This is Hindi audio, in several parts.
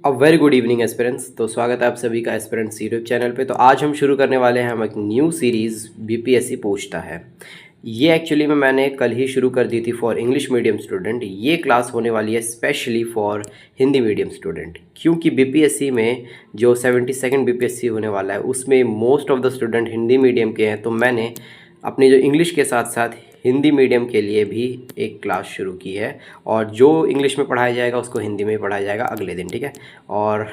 A very good evening aspirants. तो स्वागत है आप सभी का एस्पिरेंट्स यूट्यूब चैनल पे। तो आज हम शुरू करने वाले हैं हम एक न्यू सीरीज़ बीपीएससी पूछता है। ये एक्चुअली में मैंने कल ही शुरू कर दी थी फॉर इंग्लिश मीडियम स्टूडेंट। ये क्लास होने वाली है specially for Hindi medium student, क्योंकि बीपीएससी में जो 72nd बीपीएससी होने वाला है उसमें most of the student Hindi medium के हैं। तो मैंने अपने जो इंग्लिश के साथ साथ हिंदी मीडियम के लिए भी एक क्लास शुरू की है, और जो इंग्लिश में पढ़ाया जाएगा उसको हिंदी में पढ़ाया जाएगा अगले दिन, ठीक है। और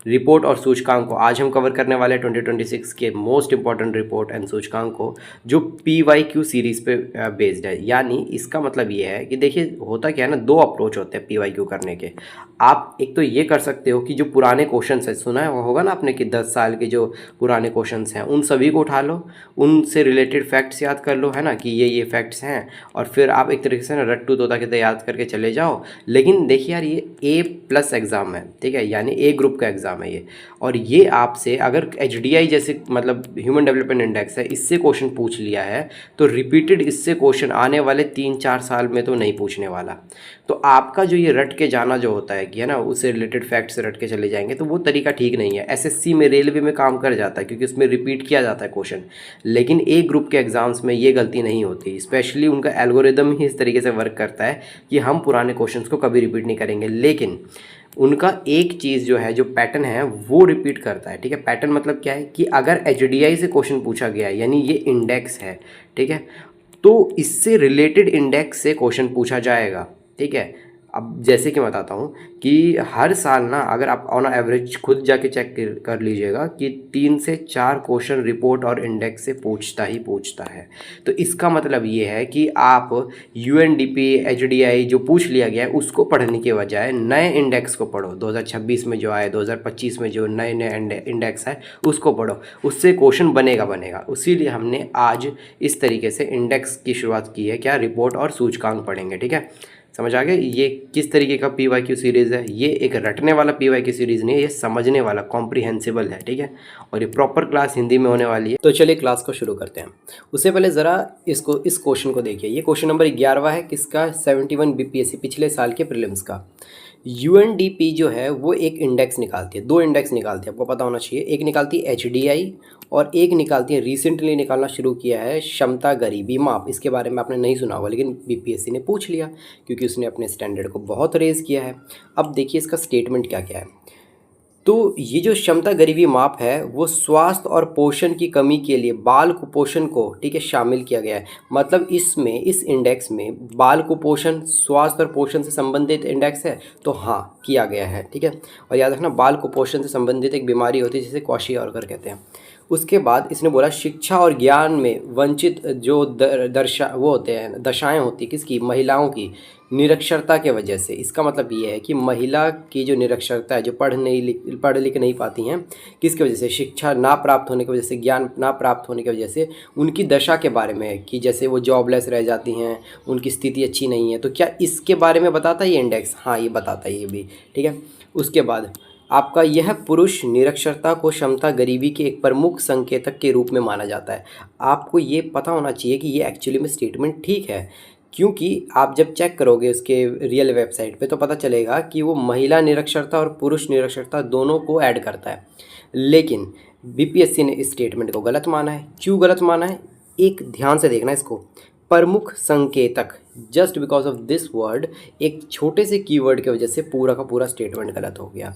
रिपोर्ट और सूचकांक को आज हम कवर करने वाले हैं 2026 के मोस्ट इंपॉर्टेंट रिपोर्ट एंड सूचकांक को, जो PYQ सीरीज़ पे बेस्ड है। यानी इसका मतलब ये है कि देखिए होता क्या है ना, दो अप्रोच होते हैं PYQ करने के। आप एक तो ये कर सकते हो कि जो पुराने क्वेश्चंस है, सुना है होगा ना आपने कि 10 साल के जो पुराने क्वेश्चंस हैं उन सभी को उठा लो, उनसे रिलेटेड फैक्ट्स याद कर लो, है ना, कि ये फैक्ट्स हैं, और फिर आप एक तरीके से ना रट्टू तोता के याद करके चले जाओ। लेकिन देखिए यार, ये A+ एग्ज़ाम है, ठीक है, यानी A ग्रुप का एग्ज़ाम है ये। और ये आपसे अगर HDI जैसे मतलब ह्यूमन डेवलपमेंट इंडेक्स है, इससे क्वेश्चन पूछ लिया है तो रिपीटेड इससे क्वेश्चन आने वाले 3-4 साल में तो नहीं पूछने वाला। तो आपका जो ये रट के जाना जो होता है कि है ना, उससे रिलेटेड फैक्ट से रट के चले जाएंगे, तो वो तरीका ठीक नहीं है। SSC में, रेलवे में काम कर जाता है क्योंकि उसमें रिपीट किया जाता है क्वेश्चन, लेकिन A ग्रुप के एग्ज़ाम्स में ये गलती नहीं होती। स्पेशली उनका एल्गोरिदम ही इस तरीके से वर्क करता है कि हम पुराने क्वेश्चंस को कभी रिपीट नहीं करेंगे, लेकिन उनका एक चीज़ जो है, जो पैटर्न है वो रिपीट करता है, ठीक है। पैटर्न मतलब क्या है कि अगर HDI से क्वेश्चन पूछा गया है, यानी ये इंडेक्स है, ठीक है, तो इससे रिलेटेड इंडेक्स से क्वेश्चन पूछा जाएगा, ठीक है। अब जैसे कि मैं बताता हूँ कि हर साल ना, अगर आप ऑन एवरेज खुद जाके चेक कर लीजिएगा कि 3 से 4 क्वेश्चन रिपोर्ट और इंडेक्स से पूछता ही पूछता है। तो इसका मतलब ये है कि आप UNDP HDI जो पूछ लिया गया है उसको पढ़ने के बजाय नए इंडेक्स को पढ़ो। 2026 में जो आए, 2025 में जो नए नए इंडेक्स है उसको पढ़ो, उससे क्वेश्चन बनेगा। इसीलिए हमने आज इस तरीके से इंडेक्स की शुरुआत की है। क्या? रिपोर्ट और सूचकांक पढ़ेंगे, ठीक है। समझ आ गया ये किस तरीके का PYQ सीरीज़ है। ये एक रटने वाला PYQ सीरीज़ नहीं है, ये समझने वाला, कॉम्प्रिहेंसिबल है, ठीक है। और ये प्रॉपर क्लास हिंदी में होने वाली है। तो चलिए क्लास को शुरू करते हैं। उससे पहले ज़रा इस क्वेश्चन को देखिए। ये क्वेश्चन नंबर 11वां है, किसका? 71 BPSC पिछले साल के प्रीलिम्स का। UNDP जो है वो एक इंडेक्स निकालती है, 2 इंडेक्स निकालती है, आपको पता होना चाहिए। एक निकालती है HDI और एक निकालती है, रिसेंटली निकालना शुरू किया है, क्षमता गरीबी माप। इसके बारे में आपने नहीं सुना होगा, लेकिन BPSC ने पूछ लिया क्योंकि उसने अपने स्टैंडर्ड को बहुत रेज़ किया है। अब देखिए इसका स्टेटमेंट क्या क्या है। तो ये जो क्षमता गरीबी माप है वो स्वास्थ्य और पोषण की कमी के लिए बाल कुपोषण को, ठीक है, शामिल किया गया है। मतलब इसमें, इस इंडेक्स में बाल कुपोषण स्वास्थ्य और पोषण से संबंधित इंडेक्स है, तो हाँ किया गया है, ठीक है। और याद रखना, बाल कुपोषण से संबंधित एक बीमारी होती है जिसे क्वाशियोर्कर कहते हैं। उसके बाद इसने बोला शिक्षा और ज्ञान में वंचित जो दशाएं होती किसकी? महिलाओं की, निरक्षरता के वजह से। इसका मतलब ये है कि महिला की जो निरक्षरता है, जो पढ़ लिख नहीं पाती हैं, किसकी वजह से? शिक्षा ना प्राप्त होने की वजह से, ज्ञान ना प्राप्त होने की वजह से, उनकी दशा के बारे में है कि जैसे वो जॉबलेस रह जाती हैं, उनकी स्थिति अच्छी नहीं है। तो क्या इसके बारे में बताता है ये इंडेक्स? हाँ, ये बताता है ये भी, ठीक है। उसके बाद आपका यह पुरुष निरक्षरता को क्षमता गरीबी के एक प्रमुख संकेतक के रूप में माना जाता है। आपको ये पता होना चाहिए कि ये एक्चुअली में स्टेटमेंट ठीक है, क्योंकि आप जब चेक करोगे उसके रियल वेबसाइट पे तो पता चलेगा कि वो महिला निरक्षरता और पुरुष निरक्षरता दोनों को ऐड करता है। लेकिन BPSC ने इस स्टेटमेंट को गलत माना है। क्यों गलत माना है? एक ध्यान से देखना इसको। प्रमुख संकेतक, just because of this word, एक छोटे से कीवर्ड की वजह से पूरा का पूरा स्टेटमेंट गलत हो गया।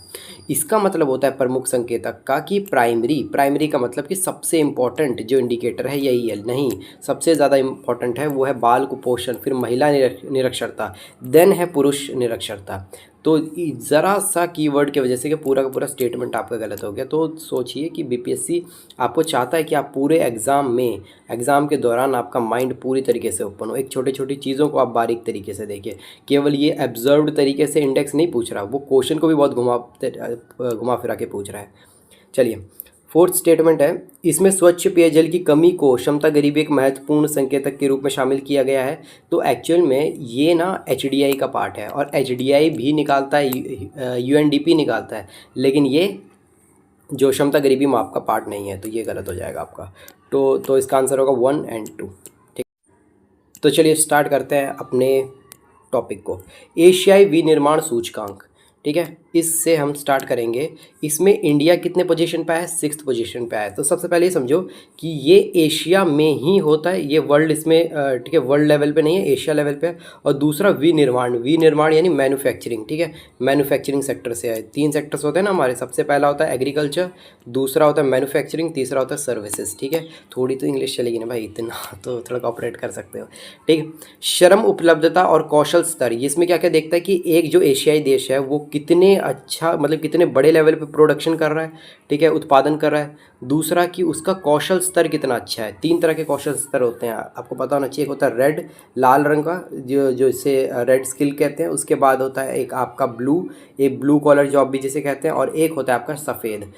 इसका मतलब होता है प्रमुख संकेतक का कि प्राइमरी का मतलब कि सबसे इम्पॉर्टेंट जो इंडिकेटर है यही है। नहीं, सबसे ज़्यादा इम्पॉर्टेंट है वो है बाल कुपोषण, फिर महिला निरक्षरता, देन है पुरुष निरक्षरता। तो ज़रा सा कीवर्ड की वजह से कि पूरा का पूरा स्टेटमेंट आपका गलत हो गया। तो सोचिए कि BPSC आपको चाहता है कि आप पूरे एग्ज़ाम के दौरान आपका माइंड पूरी तरीके से ओपन हो, एक छोटी छोटी चीज़ों को आप बारीक तरीके से देखिए। केवल ये ऑब्जर्व्ड तरीके से इंडेक्स नहीं पूछ रहा, वो क्वेश्चन को भी बहुत घुमा फिरा के पूछ रहा है। चलिए, 4th स्टेटमेंट है, इसमें स्वच्छ पेयजल की कमी को क्षमता गरीबी एक महत्वपूर्ण संकेतक के रूप में शामिल किया गया है। तो एक्चुअल में ये ना HDI का पार्ट है, और HDI भी निकालता है, UNDP निकालता है, लेकिन ये जो क्षमता गरीबी माप का पार्ट नहीं है, तो ये गलत हो जाएगा आपका। तो इसका आंसर होगा 1 और 2, ठीक। तो चलिए स्टार्ट करते हैं अपने टॉपिक को। एशियाई विनिर्माण सूचकांक ठीक है, इससे हम स्टार्ट करेंगे। इसमें इंडिया कितने पोजीशन पे है? 6th पोजीशन पे है। तो सबसे पहले ये समझो कि ये एशिया में ही होता है, ये वर्ल्ड इसमें ठीक है, वर्ल्ड लेवल पे नहीं है, एशिया लेवल पे है। और दूसरा विनिर्माण यानी मैन्युफैक्चरिंग, ठीक है, मैन्युफैक्चरिंग सेक्टर से है। 3 सेक्टर्स होते हैं ना हमारे, सबसे पहला होता है एग्रीकल्चर, दूसरा होता है मैन्युफैक्चरिंग, तीसरा होता है सर्विसेज, ठीक है। थोड़ी तो इंग्लिश चलेगी ना भाई, इतना तो थोड़ा कॉपरेट कर सकते हो, ठीक है। श्रम उपलब्धता और कौशल स्तर, ये इसमें क्या क्या देखता है कि एक जो एशियाई देश है वो कितने अच्छा मतलब कितने बड़े लेवल पे प्रोडक्शन कर रहा है, ठीक है, उत्पादन कर रहा है। दूसरा कि उसका कौशल स्तर कितना अच्छा है। 3 तरह के कौशल स्तर होते हैं, आपको पता होना चाहिए। एक होता है रेड, लाल रंग का, जो जो इसे रेड स्किल कहते हैं। उसके बाद होता है एक आपका ब्लू, एक ब्लू कॉलर जॉब भी जिसे कहते हैं, और एक होता है आपका सफ़ेद।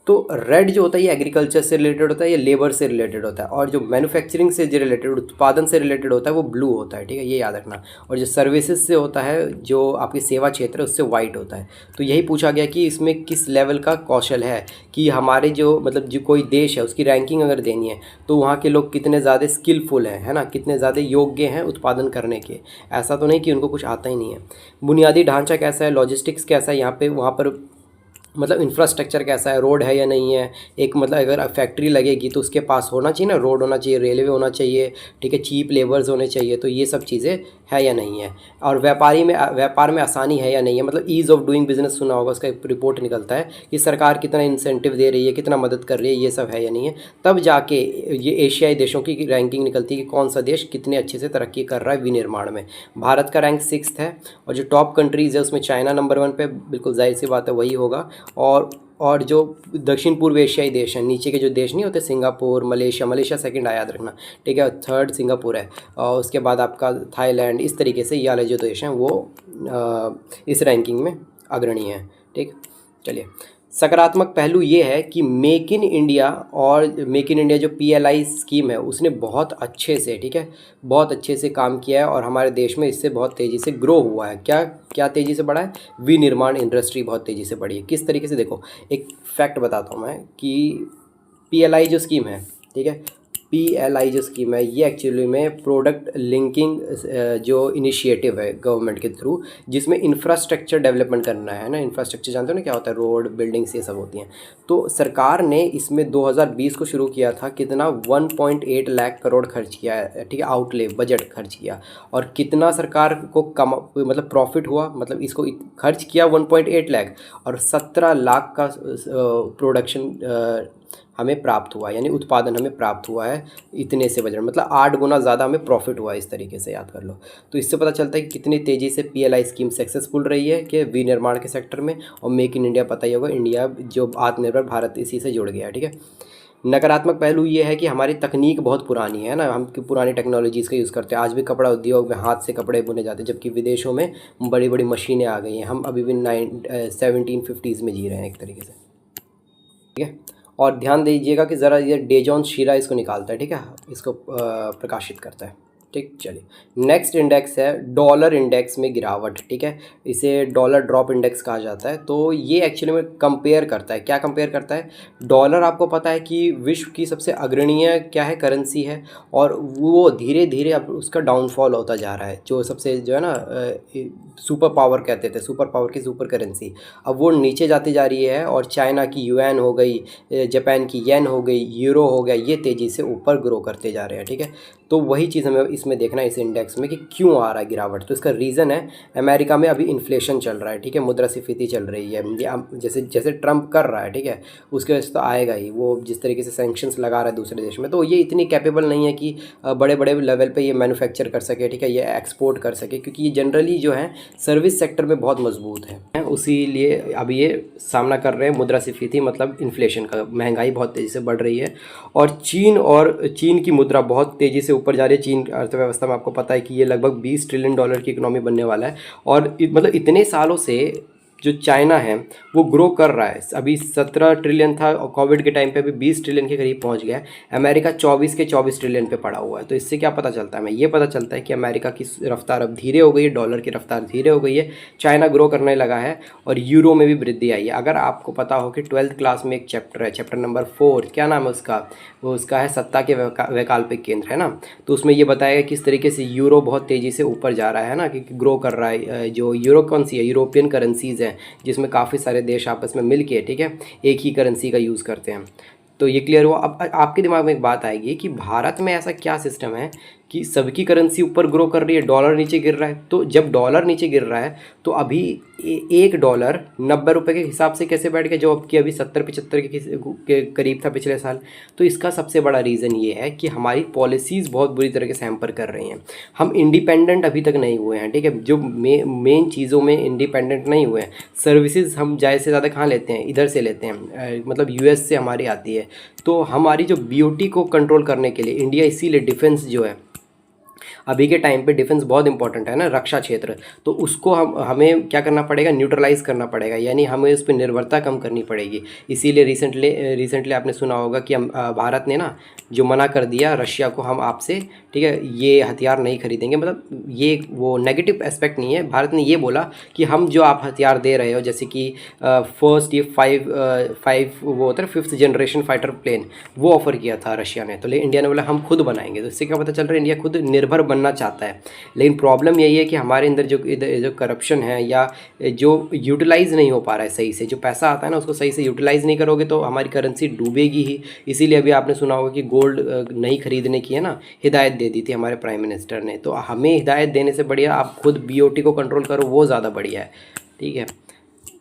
तो रेड जो होता है ये एग्रीकल्चर से रिलेटेड होता है, ये लेबर से रिलेटेड होता है। और जो मैन्युफैक्चरिंग से जो रिलेटेड, उत्पादन से रिलेटेड होता है, वो ब्लू होता है, ठीक है, ये याद रखना। और जो सर्विसेज से होता है, जो आपकी सेवा क्षेत्र है, उससे वाइट होता है। तो यही पूछा गया कि इसमें किस लेवल का कौशल है, कि हमारे जो मतलब जो कोई देश है उसकी रैंकिंग अगर देनी है तो वहाँ के लोग कितने ज़्यादा स्किलफुल हैं, है ना, कितने ज़्यादा योग्य हैं उत्पादन करने के। ऐसा तो नहीं कि उनको कुछ आता ही नहीं है। बुनियादी ढांचा कैसा है, लॉजिस्टिक्स कैसा है यहाँ पे, वहाँ पर मतलब इंफ्रास्ट्रक्चर कैसा है, रोड है या नहीं है। एक मतलब अगर फैक्ट्री लगेगी तो उसके पास होना चाहिए ना, रोड होना चाहिए, रेलवे होना चाहिए, ठीक है, चीप लेबर्स होने चाहिए। तो ये सब चीज़ें है या नहीं है। और व्यापार में आसानी है या नहीं है, मतलब ईज़ ऑफ डूइंग बिजनेस सुना होगा, उसका एक रिपोर्ट निकलता है कि सरकार कितना इंसेंटिव दे रही है, कितना मदद कर रही है, ये सब है या नहीं है। तब जाके ये एशियाई देशों की रैंकिंग निकलती है कि कौन सा देश कितने अच्छे से तरक्की कर रहा है विनिर्माण में। भारत का रैंक 6th है। और जो टॉप कंट्रीज़ है उसमें चाइना नंबर 1 पे, बिल्कुल जाहिर सी बात है वही होगा। और जो दक्षिण पूर्व एशियाई देश हैं, नीचे के जो देश नहीं होते, सिंगापुर, मलेशिया सेकंड आया, याद रखना, ठीक है, थर्ड सिंगापुर है। और उसके बाद आपका थाईलैंड, इस तरीके से ये वाले जो देश हैं वो इस रैंकिंग में अग्रणी हैं, ठीक। चलिए, सकारात्मक पहलू ये है कि मेक इन इंडिया, और मेक इन इंडिया जो PLI स्कीम है उसने बहुत अच्छे से, ठीक है, बहुत अच्छे से काम किया है। और हमारे देश में इससे बहुत तेज़ी से ग्रो हुआ है। क्या क्या तेज़ी से बढ़ा है? विनिर्माण इंडस्ट्री बहुत तेज़ी से बढ़ी है। किस तरीके से, देखो एक फैक्ट बताता हूँ मैं कि PLI जो स्कीम है, ठीक है, PLI जो स्कीम है ये एक्चुअली में प्रोडक्ट लिंकिंग जो इनिशिएटिव है गवर्नमेंट के थ्रू, जिसमें इंफ्रास्ट्रक्चर डेवलपमेंट करना है ना। इंफ्रास्ट्रक्चर जानते हो ना क्या होता है, रोड, बिल्डिंग्स, ये सब होती हैं। तो सरकार ने इसमें 2020 को शुरू किया था, कितना 1.8 लाख करोड़ खर्च किया है, ठीक है, आउटले बजट खर्च किया। और कितना सरकार को कम मतलब प्रॉफिट हुआ, मतलब इसको खर्च किया 1.8 लाख, और 17 लाख का प्रोडक्शन हमें प्राप्त हुआ, यानी उत्पादन हमें प्राप्त हुआ है इतने से बजट, मतलब 8 गुना ज़्यादा हमें प्रॉफिट हुआ है। इस तरीके से याद कर लो। तो इससे पता चलता है कि कितनी तेज़ी से PLI स्कीम सक्सेसफुल रही है कि विनिर्माण के सेक्टर में। और मेक इन इंडिया पता ही होगा, इंडिया जो आत्मनिर्भर भारत इसी से जुड़ गया है, ठीक है। नकारात्मक पहलू ये है कि हमारी तकनीक बहुत पुरानी है ना, हम पुरानी टेक्नोलॉजीज़ का यूज़ करते हैं। आज भी कपड़ा उद्योग में हाथ से कपड़े बुने जाते हैं, जबकि विदेशों में बड़ी बड़ी मशीनें आ गई हैं। हम अभी भी 1750s में जी रहे हैं एक तरीके से, ठीक है। और ध्यान दीजिएगा कि ज़रा ये डेजॉन शीरा इसको निकालता है, ठीक है, इसको प्रकाशित करता है, ठीक। चलिए, नेक्स्ट इंडेक्स है डॉलर इंडेक्स में गिरावट, ठीक है, इसे डॉलर ड्रॉप इंडेक्स कहा जाता है। तो ये एक्चुअली में कंपेयर करता है, क्या कंपेयर करता है? डॉलर आपको पता है कि विश्व की सबसे अग्रणीय क्या है, करेंसी है। और वो धीरे धीरे अब उसका डाउनफॉल होता जा रहा है। जो सबसे जो है ना सुपर पावर कहते थे, सुपर पावर की सुपर करेंसी, अब वो नीचे जाती जा रही है। और चाइना की युआन हो गई, जापान की येन हो गई, यूरो हो गया, ये तेज़ी से ऊपर ग्रो करते जा रहे हैं, ठीक है। तो वही चीज़ हमें इसमें देखना है, इस इंडेक्स में, कि क्यों आ रहा है गिरावट। तो इसका रीज़न है, अमेरिका में अभी इन्फ्लेशन चल रहा है, ठीक है, मुद्रास्फीति चल रही है। जैसे जैसे ट्रंप कर रहा है, ठीक है, उसके वजह से तो आएगा ही। वो जिस तरीके से सैंक्शंस लगा रहा है दूसरे देश में, तो ये इतनी कैपेबल नहीं है कि बड़े बड़े लेवल पे ये मैन्युफैक्चर कर सके, ठीक है, ये एक्सपोर्ट कर सके, क्योंकि ये जनरली जो है सर्विस सेक्टर में बहुत मजबूत है। उसी लिए अभी ये सामना कर रहे हैं मुद्रास्फीति, मतलब इन्फ्लेशन का। महंगाई बहुत तेज़ी से बढ़ रही है। और चीन की मुद्रा बहुत तेज़ी से ऊपर जा रही है। चीन अर्थव्यवस्था में आपको पता है कि ये लगभग $20 ट्रिलियन की इकोनॉमी बनने वाला है। और मतलब इतने सालों से जो चाइना है वो ग्रो कर रहा है। अभी 17 ट्रिलियन था और कोविड के टाइम पे अभी 20 ट्रिलियन के करीब पहुंच गया है। अमेरिका 24 के 24 ट्रिलियन पे पड़ा हुआ है। तो इससे क्या पता चलता है हमें? ये पता चलता है कि अमेरिका की रफ्तार अब धीरे हो गई है, डॉलर की रफ्तार धीरे हो गई है, चाइना ग्रो करने लगा है और यूरो में भी वृद्धि आई है। अगर आपको पता हो कि 12th क्लास में एक चैप्टर है, चैप्टर नंबर 4, क्या नाम है उसका? वो उसका है सत्ता के वैकल्पिक केंद्र, है ना। तो उसमें ये बताया किस तरीके से यूरो बहुत तेज़ी से ऊपर जा रहा है ना, कि ग्रो कर रहा है। जो यूरो कौन सी है? यूरोपियन करेंसीज़ है, हैं जिसमें काफ़ी सारे देश आपस में मिल के, ठीक है, एक ही करेंसी का यूज़ करते हैं। तो ये क्लियर हुआ। अब आपके दिमाग में एक बात आएगी कि भारत में ऐसा क्या सिस्टम है कि सबकी करेंसी ऊपर ग्रो कर रही है, डॉलर नीचे गिर रहा है। तो जब डॉलर नीचे गिर रहा है तो अभी $1 90 के हिसाब से कैसे बैठ गया, जो कि अभी 70-75 के करीब था पिछले साल। तो इसका सबसे बड़ा रीज़न ये है कि हमारी पॉलिसीज़ बहुत बुरी तरीके से हैम्पर कर रही हैं। हम इंडिपेंडेंट अभी तक नहीं हुए हैं, ठीक है, जो मेन चीज़ों में इंडिपेंडेंट नहीं हुए हैं। सर्विसेज हम ज़्यादा से ज़्यादा कहाँ लेते हैं, इधर से लेते हैं, मतलब यूएस से हमारी आती है। तो हमारी जो बीओटी को कंट्रोल करने के लिए इंडिया, इसीलिए डिफेंस जो है अभी के टाइम पे, डिफेंस बहुत इंपॉर्टेंट है ना, रक्षा क्षेत्र, तो उसको हमें क्या करना पड़ेगा, न्यूट्रलाइज करना पड़ेगा, यानी हमें उस पर निर्भरता कम करनी पड़ेगी। इसीलिए रिसेंटली आपने सुना होगा कि भारत ने ना जो मना कर दिया रशिया को, हम आपसे, ठीक है, ये हथियार नहीं खरीदेंगे। मतलब ये वो नेगेटिव एस्पेक्ट नहीं है, भारत ने ये बोला कि हम जो आप हथियार दे रहे हो, जैसे कि फर्स्ट ये फाइव वो होता है 5th जनरेशन फाइटर प्लेन, वो ऑफ़र किया था रशिया ने, तो इंडिया ने बोला हम खुद बनाएंगे। तो इससे क्या पता चल रहा है, इंडिया खुद निर्भर बनना चाहता है। लेकिन प्रॉब्लम यही है कि हमारे अंदर जो करप्शन है या जो यूटिलाइज़ नहीं हो पा रहा है सही से, जो पैसा आता है ना उसको सही से यूटिलाइज़ नहीं करोगे तो हमारी करेंसी डूबेगी ही। इसीलिए अभी आपने सुना होगा कि गोल्ड नहीं खरीदने की है ना हिदायत दे दी थी हमारे प्राइम मिनिस्टर ने। तो हमें हिदायत देने से बढ़िया आप खुद बीओटी को कंट्रोल करो, वो ज़्यादा बढ़िया है, ठीक है।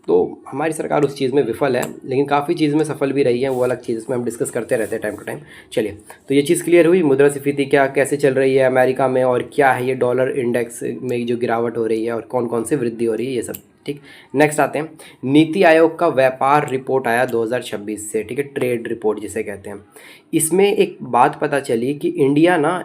तो हमारी सरकार उस चीज़ में विफल है, लेकिन काफ़ी चीज़ में सफल भी रही है, वो अलग चीज़, इसमें हम डिस्कस करते रहते हैं टाइम टू टाइम। चलिए, तो ये चीज़ क्लियर हुई, मुद्रास्फीति क्या कैसे चल रही है अमेरिका में, और क्या है ये डॉलर इंडेक्स में जो गिरावट हो रही है और कौन कौन से वृद्धि हो रही है, ये सब, ठीक। नेक्स्ट आते हैं, नीति आयोग का व्यापार रिपोर्ट आया 2026 से, ठीक है, ट्रेड रिपोर्ट जिसे कहते हैं। इसमें एक बात पता चली कि इंडिया ना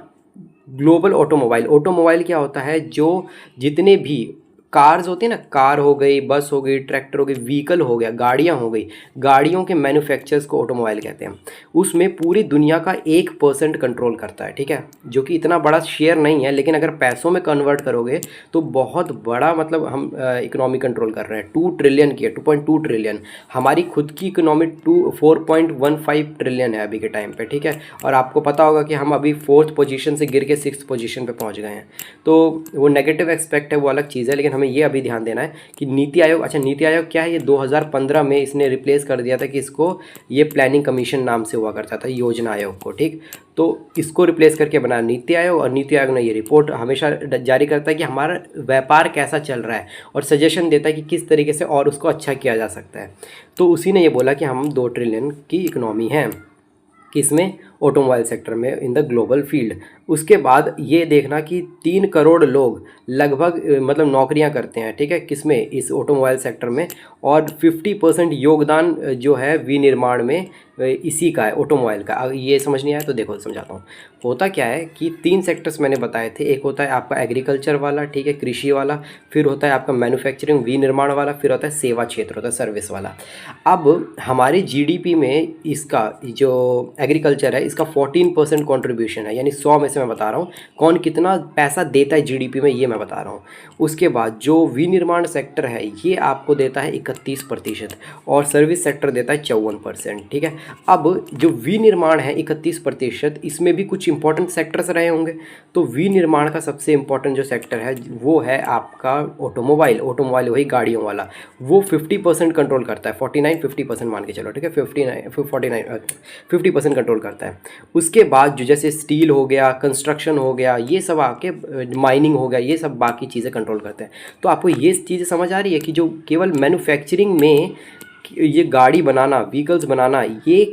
ग्लोबल ऑटोमोबाइल क्या होता है, जो जितने भी कार्स होती है ना, कार हो गई, बस हो गई, ट्रैक्टर हो गई, व्हीकल हो गया, गाड़ियाँ हो गई, गाड़ियों के मैन्युफैक्चरर्स को ऑटोमोबाइल कहते हैं। उसमें पूरी दुनिया का 1% कंट्रोल करता है, ठीक है, जो कि इतना बड़ा शेयर नहीं है, लेकिन अगर पैसों में कन्वर्ट करोगे तो बहुत बड़ा, मतलब हम इकोनॉमी कंट्रोल कर रहे हैं। 2 ट्रिलियन की है, 2.2 ट्रिलियन। हमारी खुद की इकोनॉमी 4.15 ट्रिलियन है अभी के टाइम पे, ठीक है। और आपको पता होगा कि हम अभी 4th पोजीशन से गिर के 6th पोजीशन पे पहुंच गए हैं। तो वो नेगेटिव एस्पेक्ट है, वो अलग चीज़ है, लेकिन हमें ये अभी ध्यान देना है कि नीति आयोग, अच्छा नीति आयोग क्या है, ये 2015 में इसने रिप्लेस कर दिया था कि इसको ये प्लानिंग कमीशन नाम से हुआ करता था, योजना आयोग को, ठीक। तो इसको रिप्लेस करके बना नीति आयोग, और नीति आयोग ने ये रिपोर्ट हमेशा जारी करता है कि हमारा व्यापार कैसा चल रहा है और सजेशन देता है कि किस तरीके से और उसको अच्छा किया जा सकता है। तो उसी ने ये बोला कि हम 2 ट्रिलियन की इकोनॉमी है, किसमें, ऑटोमोबाइल सेक्टर में, इन द ग्लोबल फील्ड। उसके बाद ये देखना कि 3 करोड़ लोग लगभग मतलब नौकरियां करते हैं, ठीक है, किसमें, इस ऑटोमोबाइल सेक्टर में, और 50% योगदान जो है विनिर्माण में इसी का है, ऑटोमोबाइल का। अगर ये समझ नहीं आया तो देखो समझाता हूँ। होता क्या है कि 3 सेक्टर्स मैंने बताए थे, एक होता है आपका एग्रीकल्चर वाला, ठीक है, कृषि वाला, फिर होता है आपका मैन्युफैक्चरिंग विनिर्माण वाला, फिर होता है सेवा क्षेत्र, होता है सर्विस वाला। अब हमारे जीडीपी में इसका जो एग्रीकल्चर है इसका 14% कॉन्ट्रीब्यूशन है, यानी 100 में से मैं बता रहा हूँ कौन कितना पैसा देता है जीडीपी में, ये मैं बता रहा हूँ। उसके बाद जो विनिर्माण सेक्टर है ये आपको देता है 31%, और सर्विस सेक्टर देता है 54%, ठीक है। अब जो विनिर्माण है 31%, इसमें भी कुछ इंपॉर्टेंट सेक्टर्स रहे होंगे। तो विनिर्माण का सबसे इंपॉर्टेंट जो सेक्टर है वो है आपका ऑटोमोबाइल वही गाड़ियों वाला, वो 50% कंट्रोल करता है, 49-50% मान के चलो, ठीक है, 50% कंट्रोल करता है। उसके बाद जो जैसे स्टील हो गया, कंस्ट्रक्शन हो गया, ये सब आके माइनिंग हो गया, ये सब बाकी चीज़ें कंट्रोल करते हैं। तो आपको ये चीज़ें समझ आ रही है कि जो केवल मैन्युफैक्चरिंग में ये गाड़ी बनाना, व्हीकल्स बनाना, ये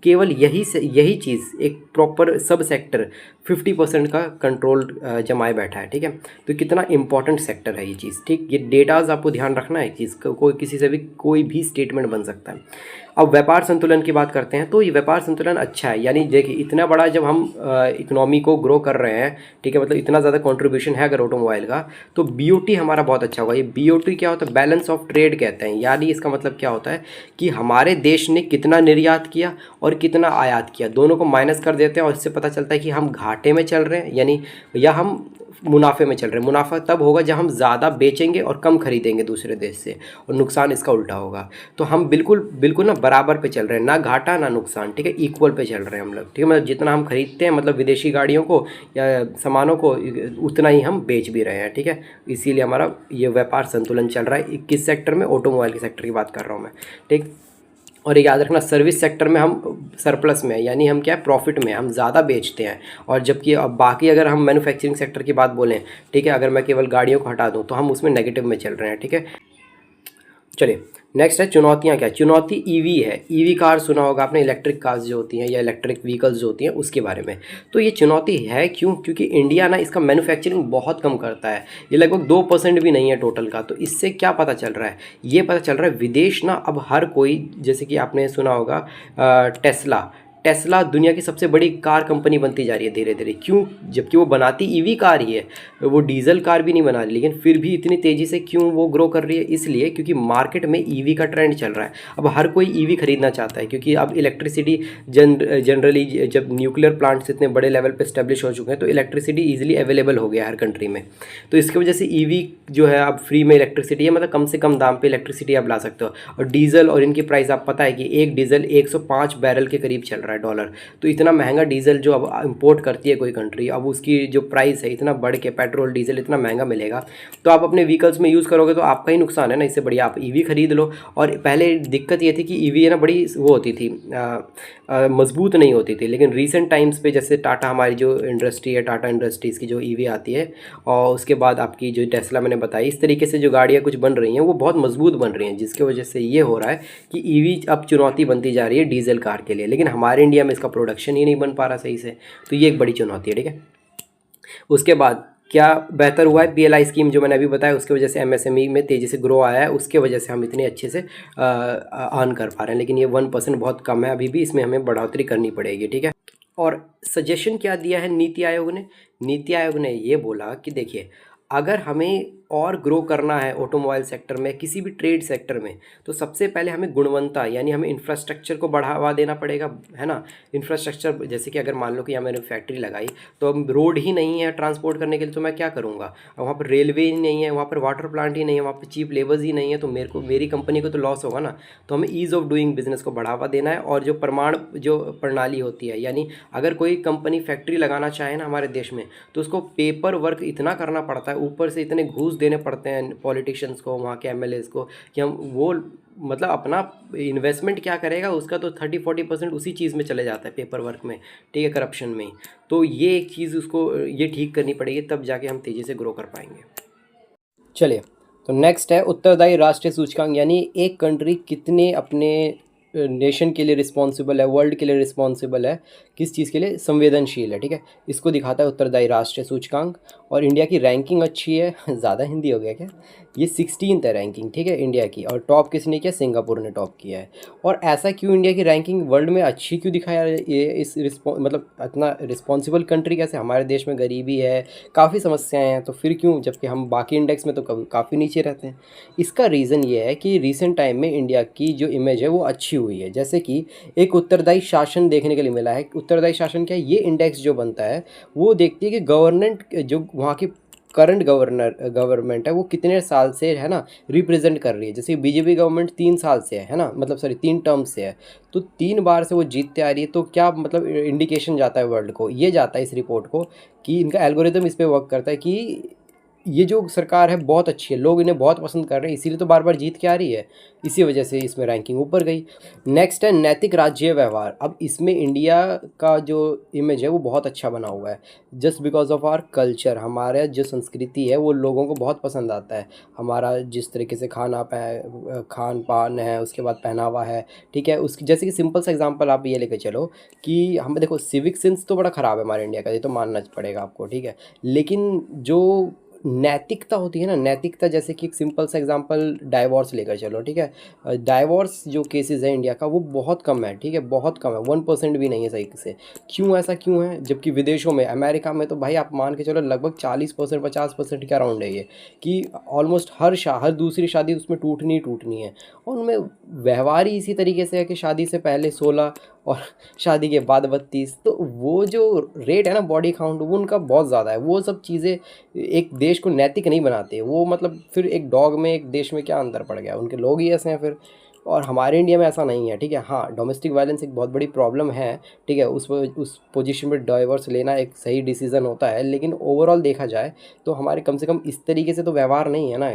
केवल यही चीज़ एक प्रॉपर सब सेक्टर 50% का कंट्रोल जमाए बैठा है, ठीक है। तो कितना इंपॉर्टेंट सेक्टर है ये चीज़, ठीक। ये डेटाज आपको ध्यान रखना है, चीज़ कोई किसी से भी कोई भी स्टेटमेंट बन सकता है। अब व्यापार संतुलन की बात करते हैं, तो ये व्यापार संतुलन अच्छा है, यानी देखिए इतना बड़ा जब हम इकोनॉमी को ग्रो कर रहे हैं, ठीक है, मतलब इतना ज़्यादा कंट्रीब्यूशन है अगर ऑटोमोबाइल का, तो बीओटी हमारा बहुत अच्छा होगा। ये बीओटी क्या होता है, बैलेंस ऑफ ट्रेड कहते हैं, यानी इसका मतलब क्या होता है कि हमारे देश ने कितना निर्यात किया और कितना आयात किया, दोनों को माइनस कर देते हैं, और इससे पता चलता है कि हम घाटे में चल रहे हैं, यानी या हम मुनाफे में चल रहे हैं। मुनाफा तब होगा जब हम ज़्यादा बेचेंगे और कम खरीदेंगे दूसरे देश से, और नुकसान इसका उल्टा होगा। तो हम बिल्कुल बिल्कुल ना बराबर पे चल रहे हैं, ना घाटा ना नुकसान, ठीक है, इक्वल पे चल रहे हैं हम लोग, ठीक है। मतलब जितना हम खरीदते हैं मतलब विदेशी गाड़ियों को या सामानों को, उतना ही हम बेच भी रहे हैं, ठीक है। इसीलिए हमारा ये व्यापार संतुलन चल रहा है। किस सेक्टर में? ऑटोमोबाइल के सेक्टर की बात कर रहा हूँ मैं, ठीक। और एक याद रखना, सर्विस सेक्टर में हम सरप्लस में है, यानी हम क्या है, प्रॉफिट में, हम ज़्यादा बेचते हैं। और जबकि अब बाकी अगर हम मैन्युफैक्चरिंग सेक्टर की बात बोलें, ठीक है, अगर मैं केवल गाड़ियों को हटा दूं तो हम उसमें नेगेटिव में चल रहे हैं, ठीक है। चलिए, नेक्स्ट है चुनौतियां। क्या चुनौती? ईवी है। ईवी कार सुना होगा आपने, इलेक्ट्रिक कार्स जो होती हैं या इलेक्ट्रिक व्हीकल्स जो होती हैं उसके बारे में। तो ये चुनौती है क्यों? क्योंकि इंडिया ना इसका मैन्युफैक्चरिंग बहुत कम करता है, ये लगभग 2% भी नहीं है टोटल का। तो इससे क्या पता चल रहा है? ये पता चल रहा है विदेश ना अब हर कोई, जैसे कि आपने सुना होगा टेस्ला, टेस्ला दुनिया की सबसे बड़ी कार कंपनी बनती जा रही है धीरे धीरे। क्यों? जबकि वो बनाती ईवी कार ही है, वो डीजल कार भी नहीं बना रही, लेकिन फिर भी इतनी तेज़ी से क्यों वो ग्रो कर रही है? इसलिए क्योंकि मार्केट में ईवी का ट्रेंड चल रहा है। अब हर कोई ईवी खरीदना चाहता है, क्योंकि अब इलेक्ट्रिसिटी जनरली जब न्यूक्लियर प्लांट्स इतने बड़े लेवल पे स्टेब्लिश हो चुके हैं तो इलेक्ट्रिसिटी ईजिली अवेलेबल हो गया है हर कंट्री में। तो इसकी वजह से ईवी जो है अब फ्री में इलेक्ट्रिसिटी है, मतलब कम से कम दाम पे इलेक्ट्रिसिटी आप ला सकते हो। और डीजल और इनकी प्राइस आप पता है कि एक डीजल 105 बैरल के करीब चल रहा है डॉलर। तो इतना महंगा डीजल जो अब इंपोर्ट करती है कोई कंट्री, अब उसकी जो प्राइस है इतना बढ़ के, पेट्रोल डीजल इतना महंगा मिलेगा, तो आप अपने व्हीकल्स में यूज़ करोगे तो आपका ही नुकसान है ना। इससे बढ़िया आप ईवी खरीद लो। और पहले दिक्कत ये थी कि ईवी है ना बड़ी वो होती थी, मजबूत नहीं होती थी, लेकिन रीसेंट टाइम्स पे जैसे टाटा, हमारी जो इंडस्ट्री है टाटा इंडस्ट्रीज़ की जो ईवी आती है, और उसके बाद आपकी जो टेस्ला मैंने बताई, इस तरीके से जो गाड़ियाँ कुछ बन रही हैं वो बहुत मजबूत बन रही हैं, जिसकी वजह से ये हो रहा है कि ईवी अब चुनौती बनती जा रही है डीजल कार के लिए। लेकिन हमारे इंडिया में इसका प्रोडक्शन ही नहीं बन पा रहा सही से, तो ये एक बड़ी चुनौती है, ठीक है। उसके बाद क्या बेहतर हुआ है? पीएलआई स्कीम जो मैंने अभी बताया, उसकी वजह से एमएसएमई में तेज़ी से ग्रो आया है, उसके वजह से हम इतने अच्छे से अर्न कर पा रहे हैं। लेकिन ये 1% बहुत कम है अभी भी, इसमें हमें बढ़ोतरी करनी पड़ेगी, ठीक है। और सजेशन क्या दिया है नीति आयोग ने? नीति आयोग ने ये बोला कि देखिए, अगर हमें और ग्रो करना है ऑटोमोबाइल सेक्टर में, किसी भी ट्रेड सेक्टर में, तो सबसे पहले हमें गुणवत्ता, यानी हमें इंफ्रास्ट्रक्चर को बढ़ावा देना पड़ेगा, है ना। इंफ्रास्ट्रक्चर जैसे कि अगर मान लो कि यहाँ मैंने फैक्ट्री लगाई, तो अब रोड ही नहीं है ट्रांसपोर्ट करने के लिए, तो मैं क्या करूँगा? वहाँ पर रेलवे ही नहीं है, वहाँ पर वाटर प्लांट ही नहीं है, वहाँ पर चीप लेबर्स ही नहीं है, तो मेरी कंपनी को तो लॉस होगा ना। तो हमें ईज़ ऑफ डूइंग बिजनेस को बढ़ावा देना है। और जो प्रणाली होती है, यानी अगर कोई कंपनी फैक्ट्री लगाना चाहे ना हमारे देश में, तो उसको पेपर वर्क इतना करना पड़ता है, ऊपर से इतने घूस देने पड़ते हैं पॉलिटिशियंस को, वहाँ के एमएलएस को, कि हम वो मतलब अपना इन्वेस्टमेंट क्या करेगा उसका, तो 30-40% उसी चीज़ में चले जाता है, पेपर वर्क में, ठीक है, करप्शन में। तो ये एक चीज़ उसको ये ठीक करनी पड़ेगी, तब जाके हम तेज़ी से ग्रो कर पाएंगे। चलिए, तो नेक्स्ट है उत्तरदायी राष्ट्रीय सूचकांक, यानी एक कंट्री कितने अपने नेशन के लिए रिस्पॉन्सिबल है, वर्ल्ड के लिए रिस्पॉन्सिबल है, किस चीज़ के लिए संवेदनशील है, ठीक है। इसको दिखाता है उत्तरदायी राष्ट्रीय सूचकांक। और इंडिया की रैंकिंग अच्छी है ज़्यादा हिंदी हो गया क्या? ये 16th है रैंकिंग, ठीक है, इंडिया की। और टॉप किसने किया? सिंगापुर ने टॉप किया है। और ऐसा क्यों इंडिया की रैंकिंग वर्ल्ड में अच्छी क्यों दिखाया? ये मतलब इतना रिस्पॉन्सिबल कंट्री कैसे? हमारे देश में गरीबी है, काफ़ी समस्याएं हैं, तो फिर क्यों, जबकि हम बाकी इंडेक्स में तो काफ़ी नीचे रहते हैं। इसका रीज़न ये है कि रिसेंट टाइम में इंडिया की जो इमेज है वो अच्छी हुई है। जैसे कि एक उत्तरदायी शासन देखने के लिए मिला है। उत्तरदायी शासन क्या है? ये इंडेक्स जो बनता है वो देखती है कि गवर्नमेंट, जो वहाँ की करंट गवर्नमेंट है, वो कितने साल से, है ना, रिप्रेजेंट कर रही है। जैसे बीजेपी गवर्नमेंट 3 साल से है ना, मतलब सॉरी 3 टर्म से है, तो 3 बार से वो जीतते आ रही है। तो क्या मतलब इंडिकेशन जाता है वर्ल्ड को, ये जाता है इस रिपोर्ट को, कि इनका एल्गोरिदम इस पे वर्क करता है कि ये जो सरकार है बहुत अच्छी है, लोग इन्हें बहुत पसंद कर रहे हैं, इसीलिए तो बार बार जीत के आ रही है। इसी वजह से इसमें रैंकिंग ऊपर गई। नेक्स्ट है नैतिक राज्य व्यवहार। अब इसमें इंडिया का जो इमेज है वो बहुत अच्छा बना हुआ है, just because of our culture. हमारा जो संस्कृति है वो लोगों को बहुत पसंद आता है। हमारा जिस तरीके से खान पान है, उसके बाद पहनावा है, ठीक है। उसकी जैसे कि सिंपल सा एग्जांपल आप ये लेके चलो कि हम देखो, सिविक सेंस तो बड़ा ख़राब है हमारे इंडिया का, ये तो मानना पड़ेगा आपको, ठीक है। लेकिन जो नैतिकता होती है ना, नैतिकता, जैसे कि एक सिंपल सा एग्जांपल डाइवोर्स लेकर चलो, ठीक है। डाइवोर्स जो केसेस है इंडिया का वो बहुत कम है, ठीक है, बहुत कम है, 1% भी नहीं है सही से। क्यों ऐसा क्यों है? जबकि विदेशों में, अमेरिका में तो भाई आप मान के चलो लगभग 40%, 50% के अराउंड है ये, कि ऑलमोस्ट हर दूसरी शादी उसमें टूटनी ही टूटनी है। और उनमें व्यवहार ही इसी तरीके से है कि शादी से पहले 16 और शादी के बाद 32। तो वो जो रेट है ना बॉडी काउंट, वो उनका बहुत ज़्यादा है। वो सब चीज़ें एक देश को नैतिक नहीं बनाते वो, मतलब फिर एक डॉग में एक देश में क्या अंतर पड़ गया, उनके लोग ही ऐसे हैं फिर। और हमारे इंडिया में ऐसा नहीं है, ठीक है। हाँ, डोमेस्टिक वायलेंस एक बहुत बड़ी प्रॉब्लम है, ठीक है। उस पोजीशन में डाइवर्स लेना एक सही डिसीज़न होता है, लेकिन ओवरऑल देखा जाए तो हमारे कम से कम इस तरीके से तो व्यवहार नहीं है ना।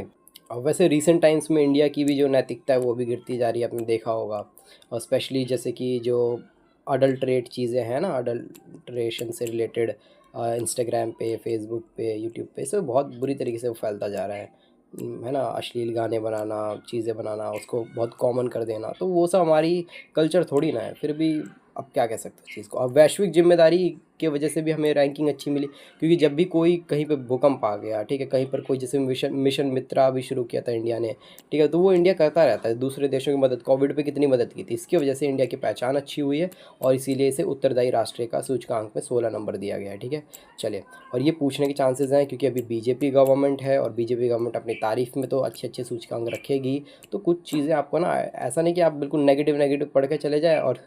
अब वैसे रिसेंट टाइम्स में इंडिया की भी जो नैतिकता है वो भी गिरती जा रही है, आपने देखा होगा। और स्पेशली जैसे कि जो अडल्ट्रेट चीज़ें हैं ना, अडल्ट्रेशन से रिलेटेड, इंस्टाग्राम पे, फेसबुक पे, यूट्यूब पे, सब बहुत बुरी तरीके से वो फैलता जा रहा है ना। अश्लील गाने बनाना, चीज़ें बनाना, उसको बहुत कॉमन कर देना, तो वो सब हमारी कल्चर थोड़ी ना है। फिर भी अब क्या कह सकते हैं इस चीज़ को। अब वैश्विक जिम्मेदारी की वजह से भी हमें रैंकिंग अच्छी मिली, क्योंकि जब भी कोई कहीं पे भूकंप आ गया, ठीक है, कहीं पर कोई जैसे मिशन मित्रा भी शुरू किया था इंडिया ने, ठीक है, तो वो इंडिया करता रहता है दूसरे देशों की मदद। कोविड पे कितनी मदद की थी, इसकी वजह से इंडिया की पहचान अच्छी हुई है, और इसीलिए इसे उत्तरदायी राष्ट्र का सूचकांक में 16 नंबर दिया गया है, ठीक है। चलिए, और ये पूछने के चांसेस हैं क्योंकि अभी बीजेपी गवर्नमेंट है, और बीजेपी गवर्नमेंट अपनी तारीफ में तो अच्छे अच्छे सूचकांक रखेगी। तो कुछ चीज़ें आपको ना, ऐसा नहीं कि आप बिल्कुल नेगेटिव नेगेटिव पढ़ के चले जाए, और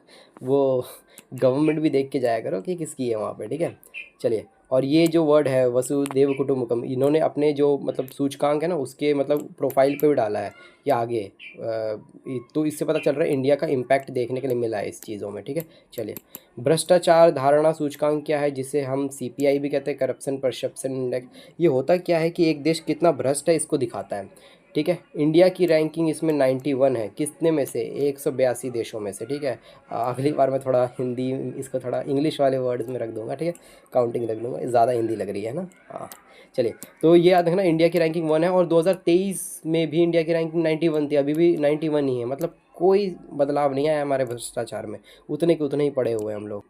वो गवर्नमेंट भी देख के जाया करो कि किसकी है वहाँ पे, ठीक है। चलिए, और ये जो वर्ड है वसुदेव कुटुम्बकम, इन्होंने अपने जो मतलब सूचकांक है ना उसके मतलब प्रोफाइल पे भी डाला है कि आगे तो इससे पता चल रहा है इंडिया का इम्पैक्ट देखने के लिए मिला है इस चीज़ों में, ठीक है। चलिए, भ्रष्टाचार धारणा सूचकांक क्या है, जिसे हम CPI भी कहते हैं, करप्शन परसेप्शन इंडेक्स। ये होता क्या है कि एक देश कितना भ्रष्ट है इसको दिखाता है, ठीक है। इंडिया की रैंकिंग इसमें 91 है, कितने में से, 182 देशों में से, ठीक है। अगली बार मैं थोड़ा हिंदी, इसको थोड़ा इंग्लिश वाले वर्ड्स में रख दूंगा, ठीक है, काउंटिंग रख दूंगा, ज़्यादा हिंदी लग रही है ना। हाँ, चलिए, तो ये याद रखना, इंडिया की रैंकिंग 1 है, और 2023 में भी इंडिया की रैंकिंग 91 थी, अभी भी 91 ही है। मतलब कोई बदलाव नहीं आया हमारे भ्रष्टाचार में, उतने के उतने ही पड़े हुए हैं हम लोग।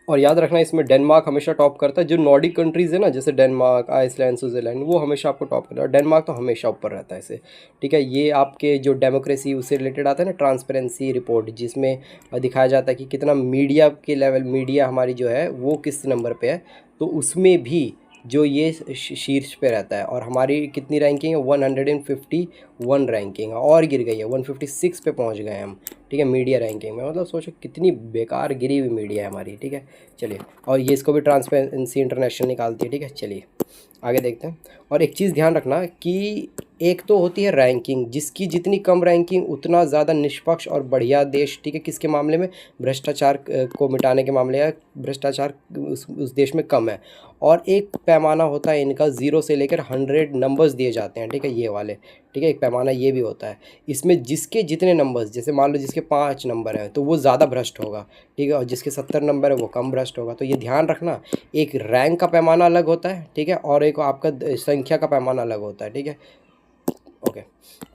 और याद रखना, इसमें डेनमार्क हमेशा टॉप करता है। जो नॉर्डिक कंट्रीज़ है ना, जैसे डेनमार्क, आइसलैंड, स्विट्ज़रलैंड, वो हमेशा आपको टॉप करता है, और डेनमार्क तो हमेशा ऊपर रहता है इसे, ठीक है। ये आपके जो डेमोक्रेसी उससे रिलेटेड आता है ना, ट्रांसपेरेंसी रिपोर्ट, जिसमें दिखाया जाता है कि कितना मीडिया के लेवल, मीडिया हमारी जो है वो किस नंबर पे है, तो उसमें भी जो ये शीर्ष पे रहता है। और हमारी कितनी रैंकिंग है, 151 रैंकिंग है, और गिर गई है, 156 पे पहुंच गए हम, ठीक है, मीडिया रैंकिंग में। मतलब सोचो कितनी बेकार गिरी हुई मीडिया है हमारी, ठीक है। चलिए, और ये इसको भी ट्रांसपेरेंसी इंटरनेशनल निकालती है, ठीक है। चलिए, आगे देखते हैं। और एक चीज़ ध्यान रखना कि एक तो होती है रैंकिंग, जिसकी जितनी कम रैंकिंग उतना ज़्यादा निष्पक्ष और बढ़िया देश, ठीक है, किसके मामले में, भ्रष्टाचार को मिटाने के मामले में, भ्रष्टाचार उस देश में कम है। और एक पैमाना होता है इनका, 0 से लेकर 100 नंबर्स दिए जाते हैं, ठीक है, ये वाले, ठीक है, एक पैमाना ये भी होता है। इसमें जिसके जितने नंबर्स, जैसे मान लो जिसके 5 नंबर हैं तो वो ज़्यादा भ्रष्ट होगा, ठीक है, और जिसके 70 नंबर है वो कम भ्रष्ट होगा। तो ये ध्यान रखना, एक रैंक का पैमाना अलग होता है, ठीक है, और एक आपका संख्या का पैमाना अलग होता है, ठीक है। ओके,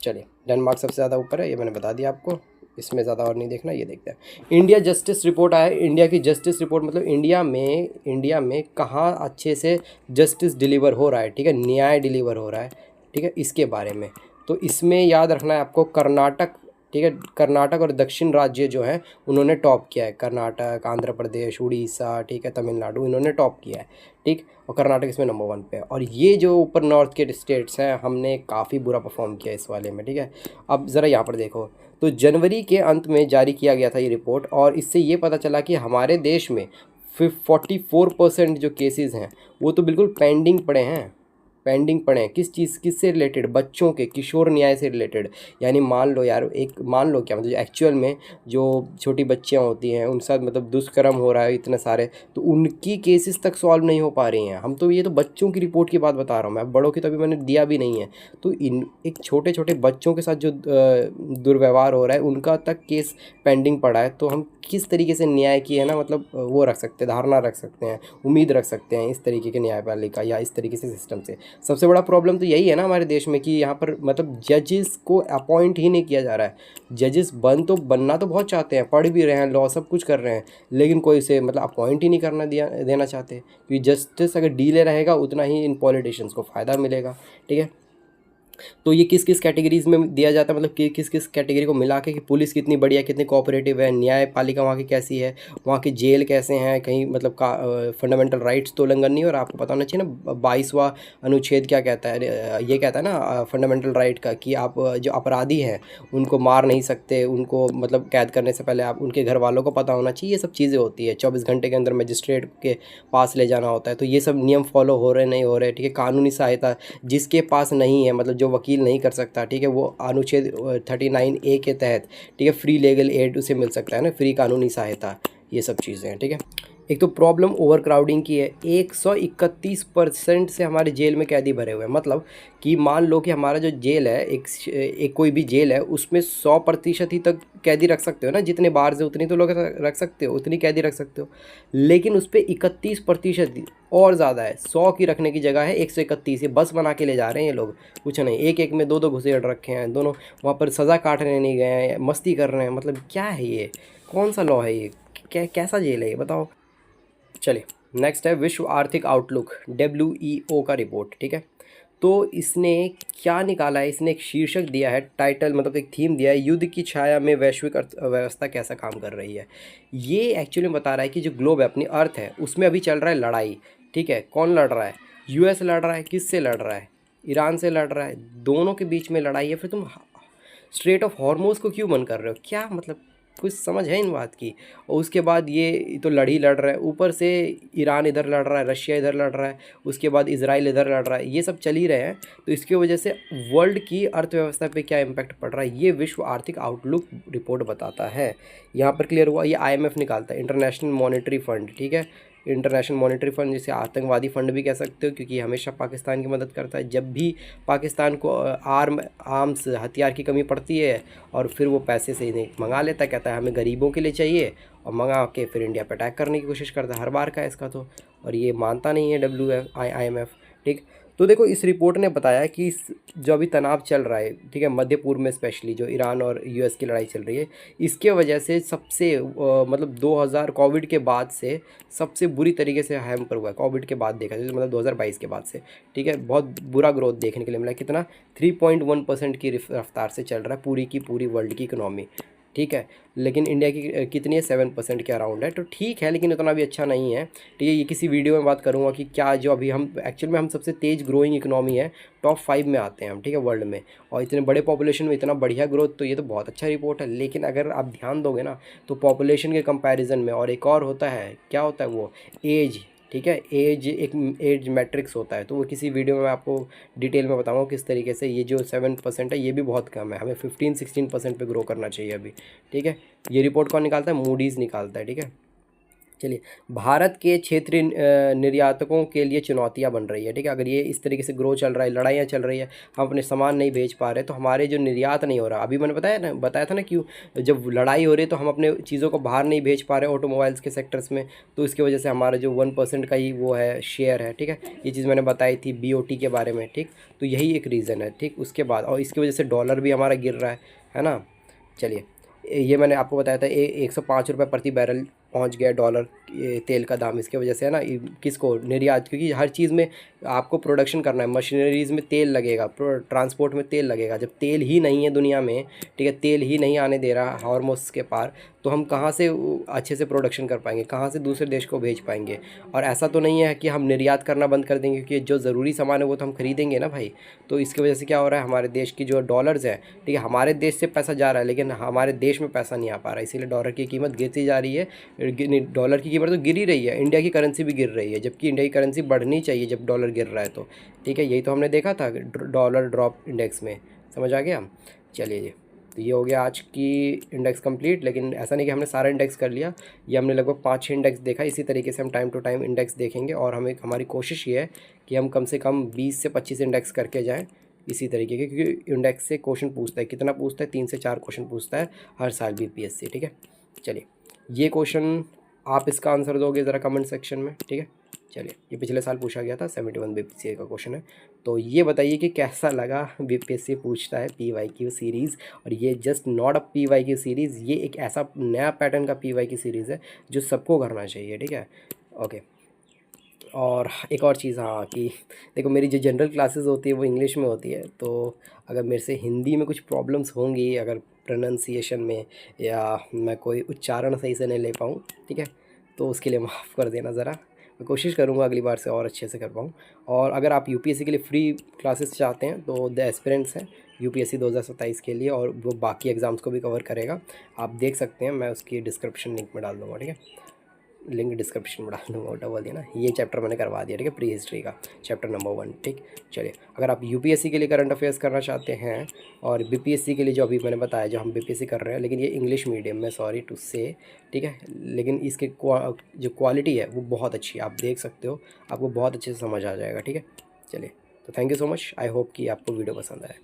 चलिए, डेनमार्क सबसे ज़्यादा ऊपर है, ये मैंने बता दिया आपको, इसमें ज़्यादा और नहीं देखना। ये देखते हैं, इंडिया जस्टिस रिपोर्ट आया है। इंडिया की जस्टिस रिपोर्ट मतलब इंडिया में कहाँ अच्छे से जस्टिस डिलीवर हो रहा है, ठीक है, न्याय डिलीवर हो रहा है, ठीक है, इसके बारे में। तो इसमें याद रखना है आपको, कर्नाटक, ठीक है, कर्नाटक और दक्षिण राज्य जो हैं उन्होंने टॉप किया है। कर्नाटक, आंध्र प्रदेश, उड़ीसा, ठीक है, तमिलनाडु, इन्होंने टॉप किया है, ठीक। और कर्नाटक इसमें नंबर 1 पे है। और ये जो ऊपर नॉर्थ के स्टेट्स हैं, हमने काफ़ी बुरा परफॉर्म किया इस वाले में, ठीक है। अब ज़रा यहाँ पर देखो, तो जनवरी के अंत में जारी किया गया था ये रिपोर्ट, और इससे ये पता चला कि हमारे देश में 44% जो केसेस हैं वो तो बिल्कुल पेंडिंग पड़े हैं। पेंडिंग पड़े हैं किस चीज़, किससे रिलेटेड, बच्चों के किशोर न्याय से रिलेटेड। यानी मान लो यार, एक मान लो क्या मतलब, एक्चुअल में जो छोटी बच्चियां होती हैं उनके साथ मतलब दुष्कर्म हो रहा है इतने सारे, तो उनकी केसेस तक सॉल्व नहीं हो पा रही हैं। हम तो ये तो बच्चों की रिपोर्ट की बात बता रहा हूँ मैं, बड़ों की तो अभी मैंने दिया भी नहीं है। तो इन एक छोटे छोटे बच्चों के साथ जो दुर्व्यवहार हो रहा है उनका तक केस पेंडिंग पड़ा है। तो हम किस तरीके से न्याय की है ना, मतलब वो रख सकते हैं, धारणा रख सकते हैं, उम्मीद रख सकते हैं इस तरीके के न्यायपालिका या इस तरीके से सिस्टम से। सबसे बड़ा प्रॉब्लम तो यही है ना हमारे देश में कि यहाँ पर मतलब जजेस को अपॉइंट ही नहीं किया जा रहा है। जजेस बनना तो बहुत चाहते हैं, पढ़ भी रहे हैं, लॉ सब कुछ कर रहे हैं, लेकिन कोई से मतलब अपॉइंट ही नहीं करना देना चाहते, क्योंकि जस्टिस अगर डीले रहेगा उतना ही इन पॉलिटिशियंस को फ़ायदा मिलेगा, ठीक है। तो ये किस किस कैटेगरीज़ में दिया जाता है, मतलब कि किस किस कैटेगरी को मिला के कि पुलिस कितनी बढ़िया, कितनी कोऑपरेटिव है, न्यायपालिका वहाँ की कैसी है, वहाँ की जेल कैसे हैं, कहीं मतलब का फंडामेंटल राइट्स तो उल्लंघन नहीं हो रहा। आपको पता होना चाहिए ना 22वां अनुच्छेद क्या कहता है, ये कहता है ना फंडामेंटल राइट का कि आप जो अपराधी हैं उनको मार नहीं सकते, उनको मतलब कैद करने से पहले आप उनके घर वालों को पता होना चाहिए। ये सब चीज़ें होती है, 24 घंटे के अंदर मजिस्ट्रेट के पास ले जाना होता है। तो ये सब नियम फॉलो हो रहे नहीं हो रहे, ठीक है। कानूनी सहायता जिसके पास नहीं है, मतलब जो वकील नहीं कर सकता, ठीक है, वो अनुच्छेद 39A के तहत, ठीक है, फ्री लीगल एड उसे मिल सकता है ना, फ्री कानूनी सहायता, ये सब चीज़ें हैं, ठीक है। एक तो प्रॉब्लम ओवर क्राउडिंग की है, 131% से हमारे जेल में कैदी भरे हुए हैं। मतलब कि मान लो कि हमारा जो जेल है, एक कोई भी जेल है, उसमें 100% ही तक कैदी रख सकते हो ना, जितने बाहर से उतनी तो लोग रख सकते हो, उतनी कैदी रख सकते हो। लेकिन उस पर 31% और ज़्यादा है, 100 की रखने की जगह है 131। ये बस बना के ले जा रहे हैं ये लोग, कुछ नहीं, एक एक में दो दो घुसेड़ रखे हैं, दोनों वहाँ पर सज़ा काटने नहीं गए हैं, मस्ती कर रहे हैं। मतलब क्या है ये, कौन सा लॉ है ये, कैसा जेल है ये, बताओ। चलिए, नेक्स्ट है विश्व आर्थिक आउटलुक, WEO का रिपोर्ट, ठीक है। तो इसने क्या निकाला है, इसने एक शीर्षक दिया है, टाइटल मतलब एक थीम दिया है, युद्ध की छाया में वैश्विक अर्थव्यवस्था कैसा काम कर रही है। ये एक्चुअली बता रहा है कि जो ग्लोब है, अपनी अर्थ है, उसमें अभी चल रहा है लड़ाई, ठीक है। कौन लड़ रहा है? US लड़ रहा है, किससे लड़ रहा है? ईरान से लड़ रहा है, दोनों के बीच में लड़ाई है। फिर तुम स्ट्रेट ऑफ हॉर्मोज को क्यों बंद कर रहे हो, क्या मतलब, कुछ समझ है इन बात की? और उसके बाद ये तो लड़ रहा है, ऊपर से ईरान इधर लड़ रहा है, रशिया इधर लड़ रहा है, उसके बाद इजराइल इधर लड़ रहा है, ये सब चल ही रहे हैं। तो इसकी वजह से वर्ल्ड की अर्थव्यवस्था पे क्या इम्पैक्ट पड़ रहा है, ये विश्व आर्थिक आउटलुक रिपोर्ट बताता है। यहाँ पर क्लियर हुआ, ये IMF निकालता है, इंटरनेशनल मॉनेटरी फंड, ठीक है। इंटरनेशनल मॉनेटरी फंड, जिसे आतंकवादी फंड भी कह सकते हो, क्योंकि हमेशा पाकिस्तान की मदद करता है। जब भी पाकिस्तान को आर्म्स हथियार की कमी पड़ती है, और फिर वो पैसे से इन्हें मंगा लेता है, कहता है हमें गरीबों के लिए चाहिए, और मंगा के फिर इंडिया पर अटैक करने की कोशिश करता है, हर बार का है इसका तो। और ये मानता नहीं है IMF, ठीक। तो देखो, इस रिपोर्ट ने बताया कि जो अभी तनाव चल रहा है, ठीक है, मध्य पूर्व में स्पेशली जो ईरान और US की लड़ाई चल रही है, इसके वजह से सबसे मतलब 2000 कोविड के बाद से सबसे बुरी तरीके से हैम्पर हुआ है। कोविड के बाद देखा जाए, मतलब 2022 के बाद से, ठीक है, बहुत बुरा ग्रोथ देखने के लिए मिला। कितना? 3.1% की रफ्तार से चल रहा है पूरी की पूरी वर्ल्ड की इकोनॉमी, ठीक है। लेकिन इंडिया की कितनी है? 7% के अराउंड है, तो ठीक है, लेकिन उतना भी अच्छा नहीं है, ठीक है। ये किसी वीडियो में बात करूँगा कि क्या जो अभी हम एक्चुअल में हम सबसे तेज़ ग्रोइंग इकोनॉमी है, टॉप 5 में आते हैं हम, ठीक है, वर्ल्ड में। और इतने बड़े पॉपुलेशन में इतना बढ़िया ग्रोथ, तो ये तो बहुत अच्छा रिपोर्ट है। लेकिन अगर आप ध्यान दोगे ना, तो पॉपुलेशन के कंपैरिजन में, और एक और होता है, क्या होता है वो? एज, ठीक है, एज एक एज मैट्रिक्स होता है, तो वो किसी वीडियो में मैं आपको डिटेल में बताऊंगा किस तरीके से। ये जो 7% है, ये भी बहुत कम है, हमें 15-16% पे ग्रो करना चाहिए अभी, ठीक है। ये रिपोर्ट कौन निकालता है? मूडीज़ निकालता है, ठीक है। चलिए, भारत के क्षेत्रीय निर्यातकों के लिए चुनौतियां बन रही है, ठीक है। अगर ये इस तरीके से ग्रो चल रहा है, लड़ाइयाँ चल रही है, हम अपने सामान नहीं बेच पा रहे, तो हमारे जो निर्यात नहीं हो रहा, अभी मैंने बताया था ना, क्यों? जब लड़ाई हो रही है तो हम अपने चीज़ों को बाहर नहीं भेज पा रहे ऑटोमोबाइल्स के सेक्टर्स में, तो इसकी वजह से हमारा जो 1% का ही वो है, शेयर है, ठीक है। ये चीज़ मैंने बताई थी BOT के बारे में, ठीक। तो यही एक रीज़न है, ठीक। उसके बाद, और इसकी वजह से डॉलर भी हमारा गिर रहा है ना। चलिए, ये मैंने आपको बताया था, 105 रुपये प्रति बैरल पहुंच गया डॉलर ये तेल का दाम, इसके वजह से है ना। किसको? निर्यात, क्योंकि हर चीज़ में आपको प्रोडक्शन करना है, मशीनरीज़ में तेल लगेगा, ट्रांसपोर्ट में तेल लगेगा। जब तेल ही नहीं है दुनिया में, ठीक है, तेल ही नहीं आने दे रहा हॉर्मोस के पार, तो हम कहाँ से अच्छे से प्रोडक्शन कर पाएंगे, कहाँ से दूसरे देश को भेज पाएंगे? और ऐसा तो नहीं है कि हम निर्यात करना बंद कर देंगे, क्योंकि जो ज़रूरी सामान है वो तो हम खरीदेंगे ना भाई। तो इसकी वजह से क्या हो रहा है, हमारे देश की जो डॉलर्स है, ठीक है, हमारे देश से पैसा जा रहा है, लेकिन हमारे देश में पैसा नहीं आ पा रहा है, इसीलिए डॉलर की कीमत गिरती जा रही है। डॉलर की कीमत तो गिर ही रही है, इंडिया की करेंसी भी गिर रही है, जबकि इंडिया की करेंसी बढ़नी चाहिए जब डॉलर गिर रहा है तो, ठीक है। यही तो हमने देखा था डॉलर ड्रॉप इंडेक्स में, समझ आ गया। चलिए जी, तो ये हो गया आज की इंडेक्स कंप्लीट। लेकिन ऐसा नहीं कि हमने सारा इंडेक्स कर लिया, ये हमने लगभग 5-6 इंडेक्स देखा। इसी तरीके से हम टाइम टू टाइम इंडेक्स देखेंगे, और हमारी कोशिश ये है कि हम कम से कम 20 से 25 इंडेक्स करके जाएँ इसी तरीके के, क्योंकि इंडेक्स से क्वेश्चन पूछता है, कितना पूछता है? 3 से 4 क्वेश्चन पूछता है हर साल BPSC, ठीक है। चलिए, ये क्वेश्चन आप इसका आंसर दोगे ज़रा कमेंट सेक्शन में, ठीक है। चलिए, ये पिछले साल पूछा गया था, 71 BPSC का क्वेश्चन है। तो ये बताइए कि कैसा लगा, BPSC पूछता है PYQ सीरीज़, और ये just not a PYQ series, ये एक ऐसा नया पैटर्न का PYQ सीरीज़ है जो सबको करना चाहिए, ठीक है। ओके, और एक और चीज़, हाँ, कि देखो मेरी जो जनरल क्लासेस होती है वो इंग्लिश में होती है, तो अगर मेरे से हिंदी में कुछ प्रॉब्लम्स होंगी, अगर प्रोनाउंसिएशन में या मैं कोई उच्चारण सही से नहीं ले पाऊँ, ठीक है, तो उसके लिए माफ़ कर देना ज़रा। मैं कोशिश करूँगा अगली बार से और अच्छे से कर पाऊँ। और अगर आप यूपीएससी के लिए फ्री क्लासेस चाहते हैं तो द एस्पिरेंट्स हैं यूपीएससी 2027 के लिए, और वो बाकी एग्ज़ाम्स को भी कवर करेगा। आप देख सकते हैं, मैं उसकी डिस्क्रिप्शन लिंक में डाल दूँगा, ठीक है, लिंक डिस्क्रिप्शन में डाल दूँगा, उल्टा बोल दिया ना। ये चैप्टर मैंने करवा दिया, ठीक है, प्री हिस्ट्री का चैप्टर नंबर 1, ठीक। चलिए, अगर आप यूपीएससी के लिए करंट अफेयर्स करना चाहते हैं और बीपीएससी के लिए जो अभी मैंने बताया, जो हम बीपीएससी कर रहे हैं, लेकिन ये इंग्लिश मीडियम में, सॉरी टू से, ठीक है, लेकिन इसके जो क्वालिटी है वो बहुत अच्छी है, आप देख सकते हो, आपको बहुत अच्छे से समझ आ जाएगा, ठीक है। चलिए, तो thank you so much, I hope कि आपको वीडियो पसंद आए।